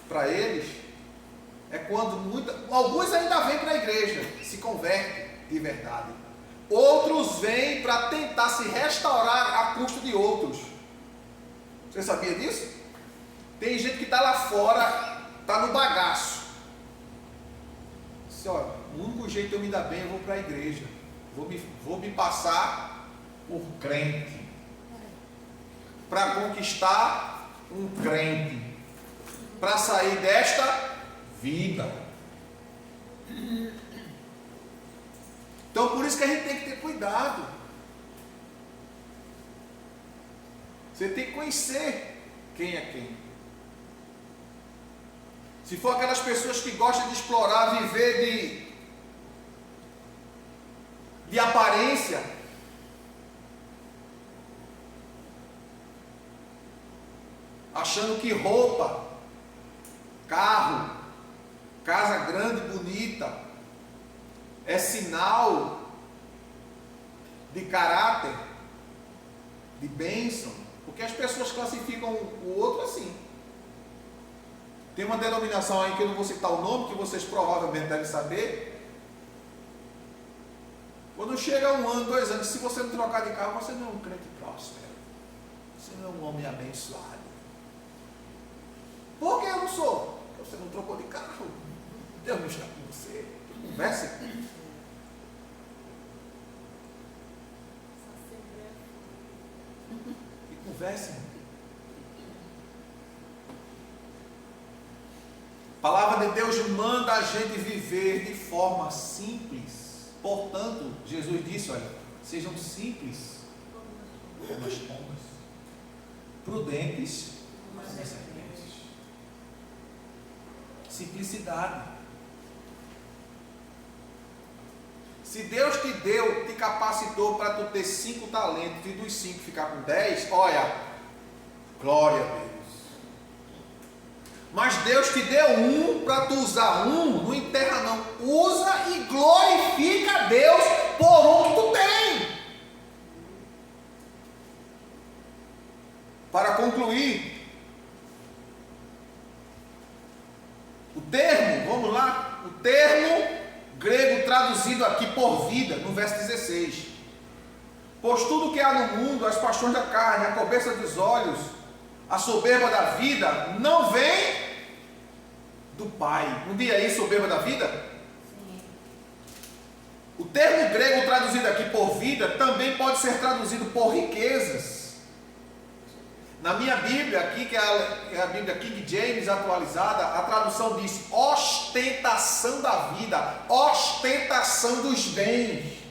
para eles, é quando alguns ainda vêm para a igreja, se convertem de verdade. Outros vêm para tentar se restaurar a custo de outros. Você sabia disso? Tem gente que está lá fora, está no bagaço. Disse, olha, o único jeito de eu me dar bem, eu vou para a igreja. Vou me passar por crente. Para conquistar um crente. Para sair desta vida. Então por isso que a gente tem que ter cuidado. Você tem que conhecer quem é quem. Se for aquelas pessoas que gostam de explorar, viver de aparência, achando que roupa, carro, casa grande, bonita, é sinal de caráter, de bênção, porque as pessoas classificam o outro assim. Tem uma denominação aí que eu não vou citar o nome, que vocês provavelmente devem saber. Quando chega 1 ano, 2 anos, se você não trocar de carro, você não é um crente próspero. Você não é um homem abençoado. Por que eu não sou? Porque você não trocou de carro. Deus não está com você. Converse. E converse. A palavra de Deus manda a gente viver de forma simples. Portanto, Jesus disse, olha, sejam simples como as pombas, prudentes como as serpentes. Simplicidade. Se Deus te capacitou para tu ter 5 talentos e dos 5 ficar com 10, olha, glória a Deus. Mas Deus te deu 1 para tu usar 1, não enterra não. Usa e glorifica a Deus por 1 que tu tem. Para concluir, o termo, vamos lá, o termo grego traduzido aqui por vida, no verso 16. Pois tudo que há no mundo, as paixões da carne, a cobiça dos olhos, a soberba da vida, não vem do Pai. Não diz aí soberba da vida? Sim. O termo grego traduzido aqui por vida também pode ser traduzido por riquezas. Na minha Bíblia aqui, que é a Bíblia King James atualizada, a tradução diz ostentação da vida, ostentação dos bens.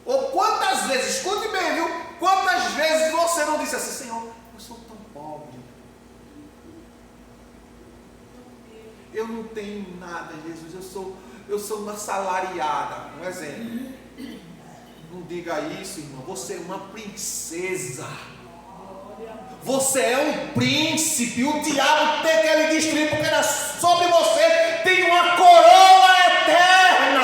Ou quantas vezes, escute bem, viu? Quantas vezes você não disse assim, Senhor, eu sou tão pobre, eu não tenho nada, Jesus, eu sou uma assalariada. Um exemplo. Não diga isso, irmão. Você é uma princesa. Você é um príncipe. O diabo tem que lhe destruir, porque sobre você tem uma coroa eterna.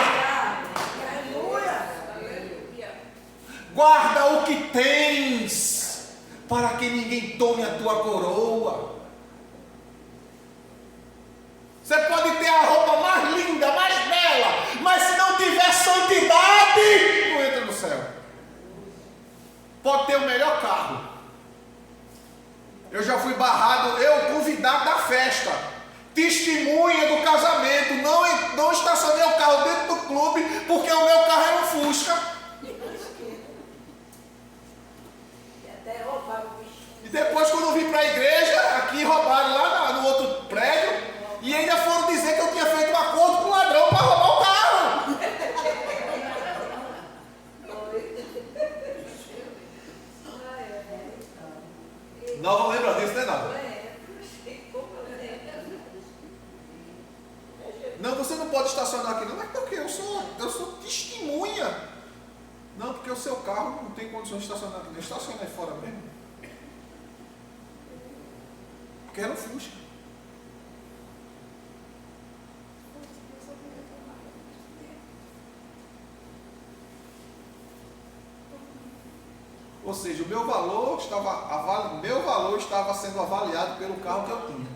Guarda o que tens, para que ninguém tome a tua coroa. Você pode ter a roupa mais linda, mais bela, mas se não tiver santidade, não entra no céu. Pode ter o melhor carro. Eu já fui barrado, convidado da festa, testemunha do casamento, não estacionei o carro dentro do clube, porque o meu carro era um Fusca. E depois, quando eu vim para a igreja, aqui roubaram lá no outro prédio e ainda foram dizer que eu tinha feito um acordo com o ladrão para roubar o carro. Não vou lembrar disso, né, não? Não, você não pode estacionar aqui, não. Mas por quê? Eu sou testemunha. Não, porque o seu carro não tem condições de estacionar aqui. Não estaciona aí fora mesmo. Porque era um Fusca. Ou seja, o meu valor estava sendo avaliado pelo carro que eu tinha.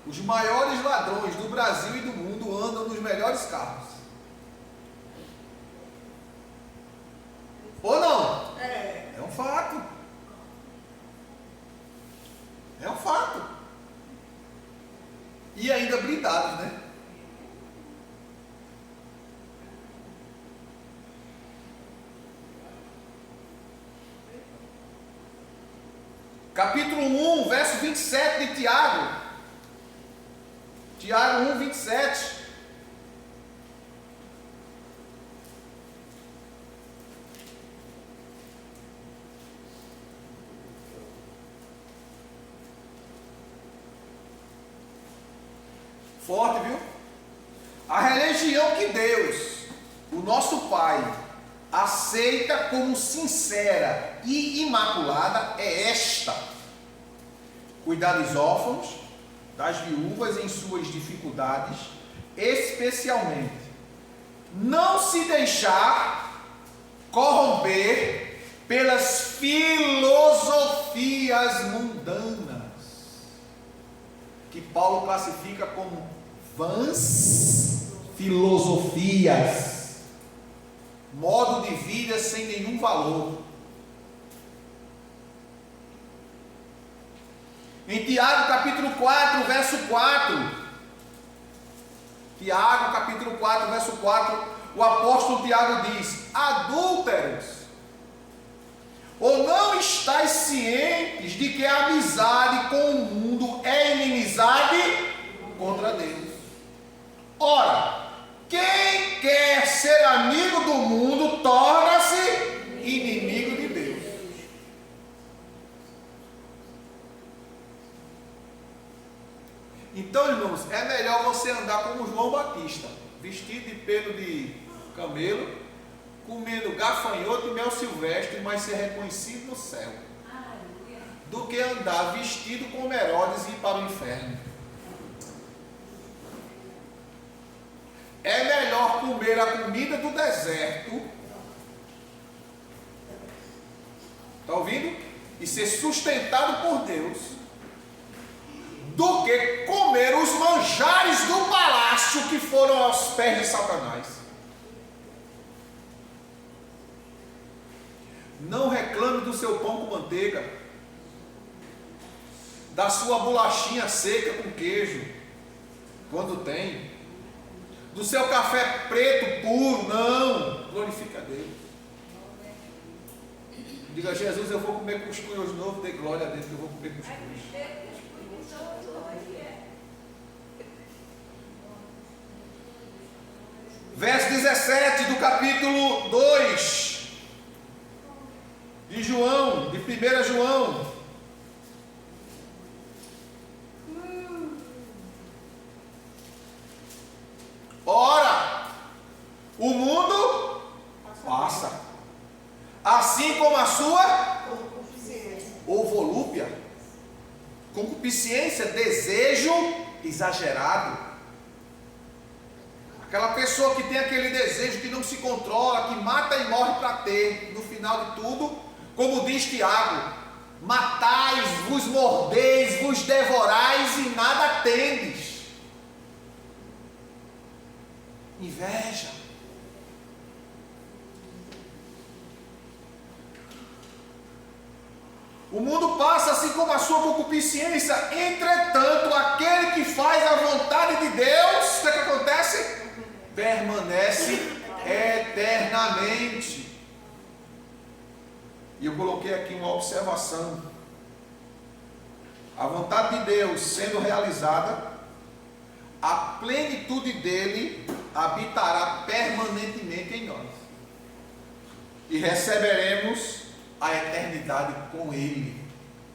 Os maiores ladrões do Brasil e do mundo andam nos melhores carros. Ou não? É um fato. É um fato. E ainda blindados, né? Capítulo 1, verso 27 de Tiago. Tiago 1, 27. Forte, viu? A religião que Deus, o nosso Pai, aceita como sincera e imaculada é esta: cuidar dos órfãos, das viúvas em suas dificuldades, especialmente não se deixar corromper pelas filosofias mundanas, que Paulo classifica como vãs filosofias, modo de vida sem nenhum valor. Em Tiago capítulo 4, verso 4, Tiago capítulo 4, verso 4, o apóstolo Tiago diz: adúlteros, ou não estáis cientes de que a amizade com o mundo é inimizade contra Deus? Ora, quem quer ser amigo do mundo torna-se inimigo de Deus. Então, irmãos, é melhor você andar como João Batista, vestido de pelo de camelo, comendo gafanhoto e mel silvestre, mas ser reconhecido no céu, do que andar vestido como Herodes e ir para o inferno. É melhor comer a comida do deserto, está ouvindo? E ser sustentado por Deus, do que comer os manjares do palácio que foram aos pés de Satanás. Não reclame do seu pão com manteiga, da sua bolachinha seca com queijo, quando tem, do seu café preto puro. Não, glorifica a Deus. Diga: Jesus, eu vou comer cuscuz hoje novo, dê glória a Deus que eu vou comer cuscuz. Verso 17 do capítulo 2 de João, de 1 João. Ora, o mundo passa, assim como a sua ou volúpia, concupiscência, desejo exagerado. Aquela pessoa que tem aquele desejo que não se controla, que mata e morre para ter, no final de tudo, como diz Tiago: matais, vos mordeis, vos devorais e nada tendes. Inveja. O mundo passa assim como a sua concupiscência, entretanto, aquele que faz a vontade de Deus, o que acontece? Permanece eternamente. E eu coloquei aqui uma observação. A vontade de Deus sendo realizada, a plenitude dele habitará permanentemente em nós. E receberemos a eternidade com ele.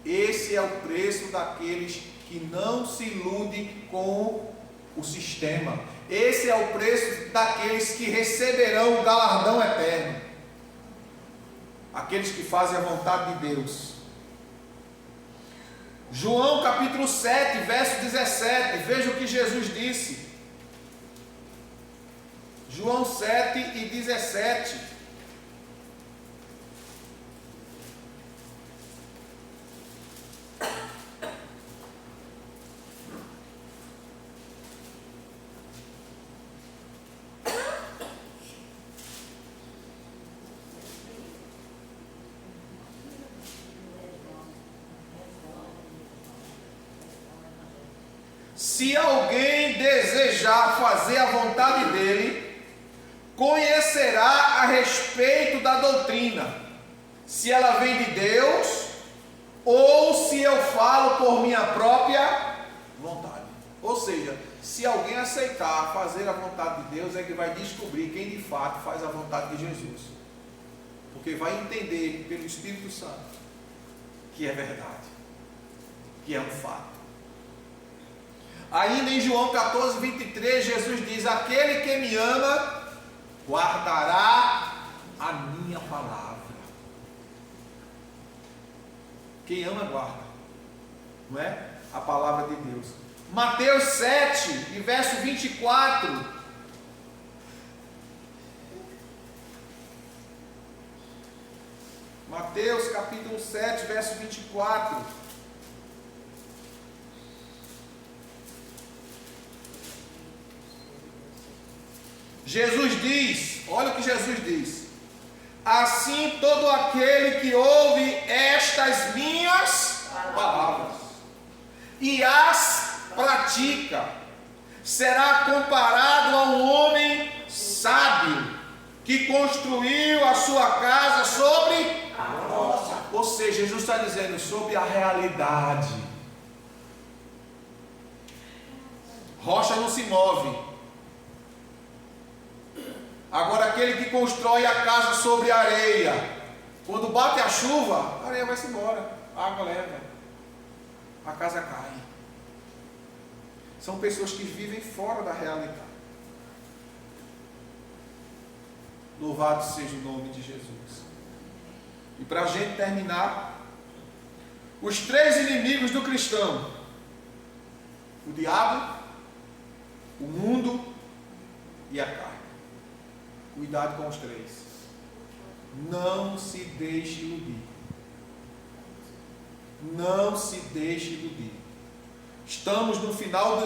Esse é o preço daqueles que não se iludem com o sistema. Esse é o preço daqueles que receberão o galardão eterno. Aqueles que fazem a vontade de Deus. João capítulo 7, verso 17. Veja o que Jesus disse. João 7 e 17. Se alguém desejar fazer a vontade dele, conhecerá a respeito da doutrina, se ela vem de Deus, ou se eu falo por minha própria vontade. Ou seja, se alguém aceitar fazer a vontade de Deus, é que vai descobrir quem de fato faz a vontade de Jesus. Porque vai entender pelo Espírito Santo que é verdade, que é um fato. Ainda em João 14, 23, Jesus diz: aquele que me ama, guardará a minha palavra. Quem ama, guarda. Não é? A palavra de Deus. Mateus 7, e verso 24. Mateus capítulo 7, verso 24. Jesus diz, olha o que Jesus diz: assim todo aquele que ouve estas minhas palavras e as pratica, será comparado a um homem sábio que construiu a sua casa sobre a rocha. Ou seja, Jesus está dizendo sobre a realidade. Rocha não se move. Agora, aquele que constrói a casa sobre a areia, quando bate a chuva, a areia vai-se embora, a água leva, a casa cai. São pessoas que vivem fora da realidade. Louvado seja o nome de Jesus. E para a gente terminar, os três inimigos do cristão: o diabo, o mundo e a carne. Cuidado com os três. Não se deixe iludir. Não se deixe iludir. Estamos no final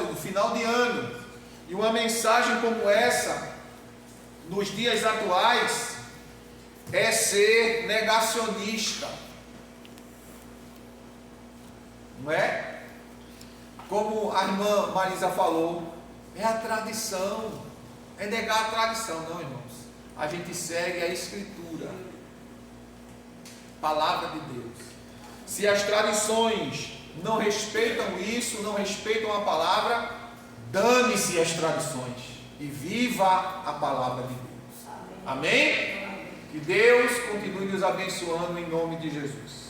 de ano. E uma mensagem como essa, nos dias atuais, é ser negacionista. Não é? Como a irmã Marisa falou, é a tradição. É negar a tradição. Não, irmãos. A gente segue a Escritura, palavra de Deus. Se as tradições não respeitam isso, não respeitam a palavra, dane-se as tradições e viva a palavra de Deus. Amém? Que Deus continue nos abençoando em nome de Jesus.